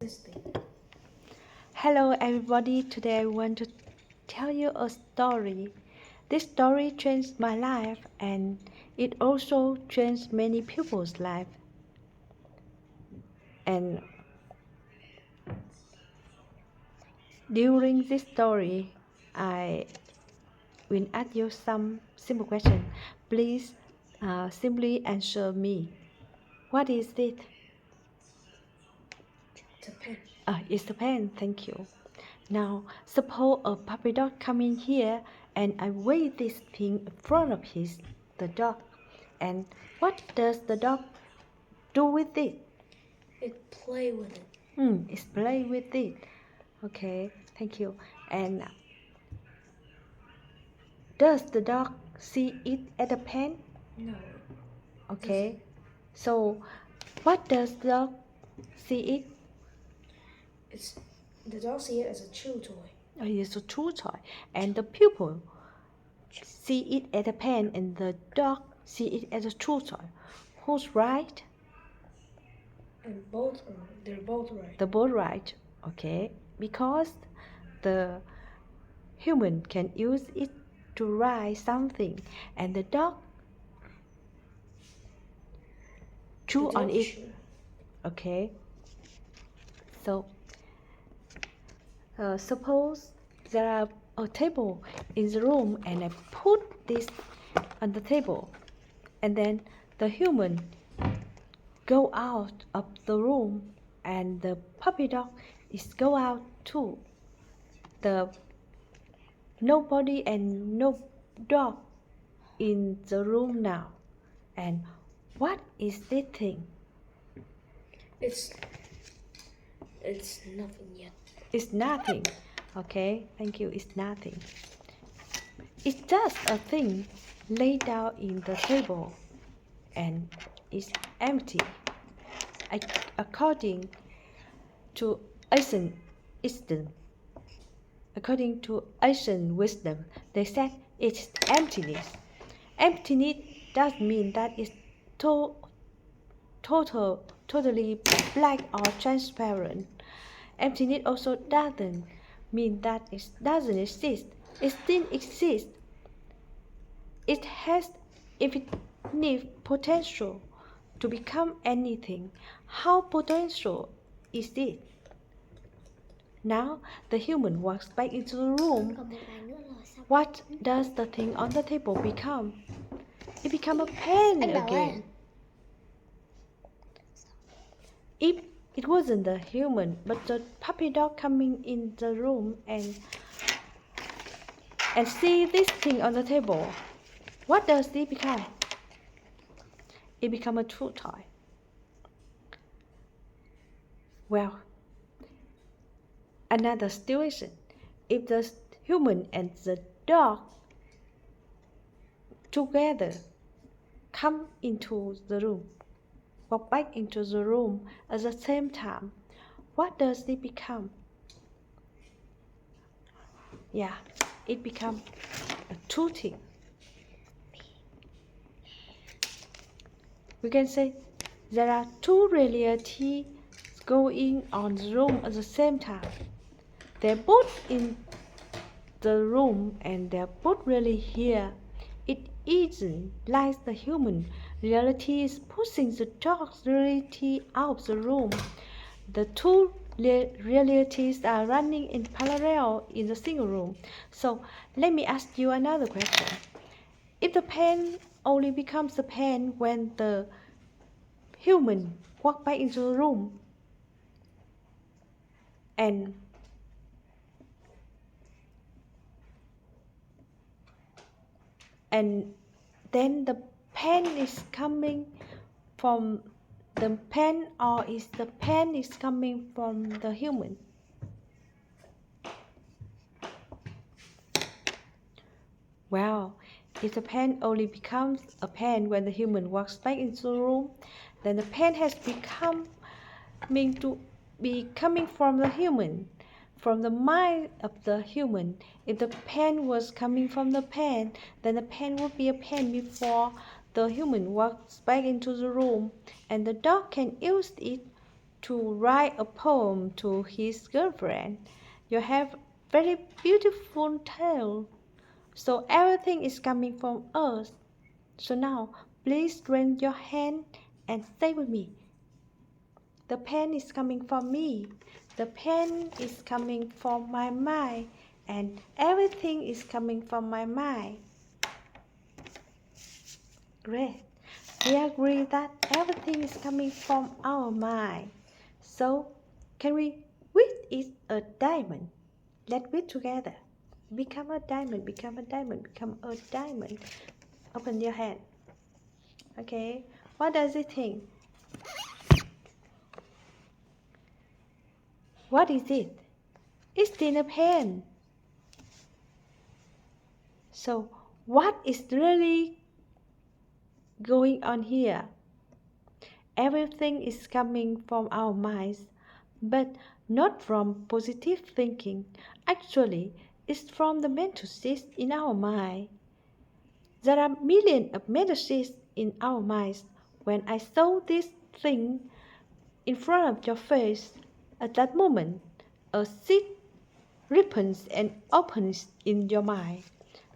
Testing. Hello everybody, today I want to tell you a story. This story changed my life and it also changed many people's life. And during this story, I will ask you some simple questions. Please simply answer me. What is it? It's a pen. It's a pen, thank you. Now, suppose a puppy dog come in here and I wave this thing in front of the dog. And what does the dog do with it? It play with it. It's play with it. Okay, thank you. And does the dog see it at the pen? No. Okay. So, what does the dog see it? The dog see it as a chew toy. It's a chew toy. And the pupil see it at a pen and the dog see it as a chew toy. Who's right? And they're both right. They're both right. Okay. Because the human can use it to write something and the dog chew on it. Okay. So suppose there are a table in the room and I put this on the table and then the human go out of the room and the puppy dog is go out too. The nobody and no dog in the room now. And what is this thing? It's nothing yet. It's nothing. Okay, thank you. It's nothing. It's just a thing laid down in the table and it's empty. According to ancient wisdom, they said it's emptiness. Emptiness does mean that it's totally black or transparent. Emptiness also doesn't mean that it doesn't exist. It still exists. It has infinite potential to become anything. How potential is it? Now the human walks back into the room. What does the thing on the table become? It becomes a pen again. If it wasn't the human, but the puppy dog coming in the room and see this thing on the table, what does it become? It becomes a chew toy. Well, another situation. If the human and the dog together come into the room, walk back into the room at the same time, what does it become? Yeah, it becomes a two thing. We can say there are two realities going on the room at the same time. They're both in the room and they're both really here. It isn't like the human reality is pushing the dog's reality out of the room. The two realities are running in parallel in the single room. So let me ask you another question. If the pen only becomes a pen when the human walk back into the room and then the pen is coming from the pen, or is the pen is coming from the human? Well, if the pen only becomes a pen when the human walks back into the room, then the pen has become mean to be coming from the human, from the mind of the human. If the pen was coming from the pen, then the pen would be a pen before the human walks back into the room, and the dog can use it to write a poem to his girlfriend. You have very beautiful tale. So everything is coming from us. So now, please raise your hand and say with me. The pen is coming from me. The pen is coming from my mind. And everything is coming from my mind. Great. We agree that everything is coming from our mind. So, can we wish it a diamond? Let's wish together. Become a diamond, become a diamond, become a diamond. Open your hand. Okay, what does it think? What is it? It's still a pen. So, what is really going on here? Everything is coming from our minds, but not from positive thinking. Actually, it's from the mental seeds in our mind. There are millions of mental seeds in our minds. When I saw this thing in front of your face, at that moment, a seed ripens and opens in your mind.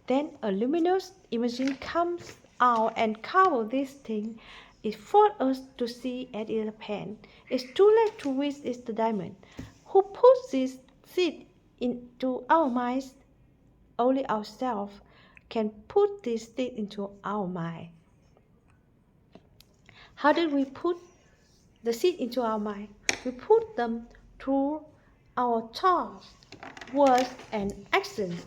Then a luminous image comes out and covers this thing. It for us to see at the pen. It's too late to wish it's the diamond. Who puts this seed into our minds? Only ourselves can put this seed into our mind. How did we put the seed into our mind? We put them through our thoughts, words, and actions.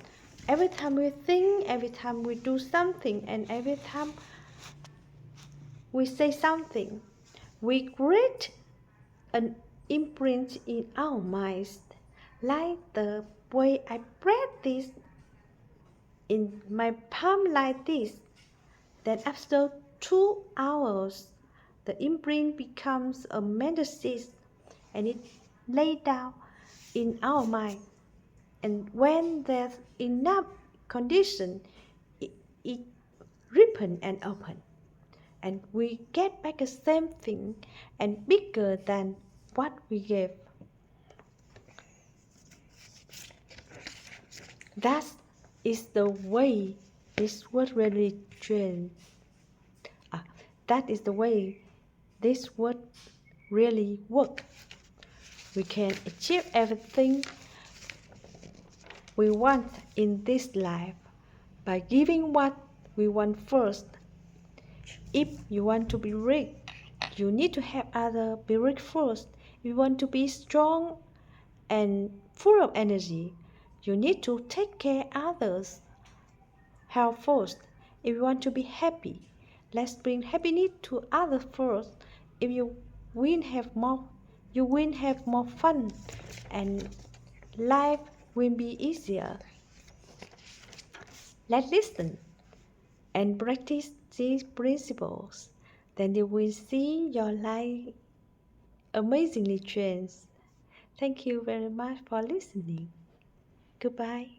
Every time we think, every time we do something, and every time we say something, we create an imprint in our minds, like the way I press this in my palm like this. Then after 2 hours, the imprint becomes a mental seed and it laid down in our mind. And when there's enough condition, it ripen and open. And we get back the same thing and bigger than what we gave. That is the way this word really trains. That is the way this word really works. We can achieve everything we want in this life by giving what we want first. If you want to be rich, you need to help others be rich first. If you want to be strong and full of energy, you need to take care of others. Help first. If you want to be happy, let's bring happiness to others first. If you will have more fun and life will be easier. Let's listen and practice these principles. Then you will see your life amazingly change. Thank you very much for listening. Goodbye.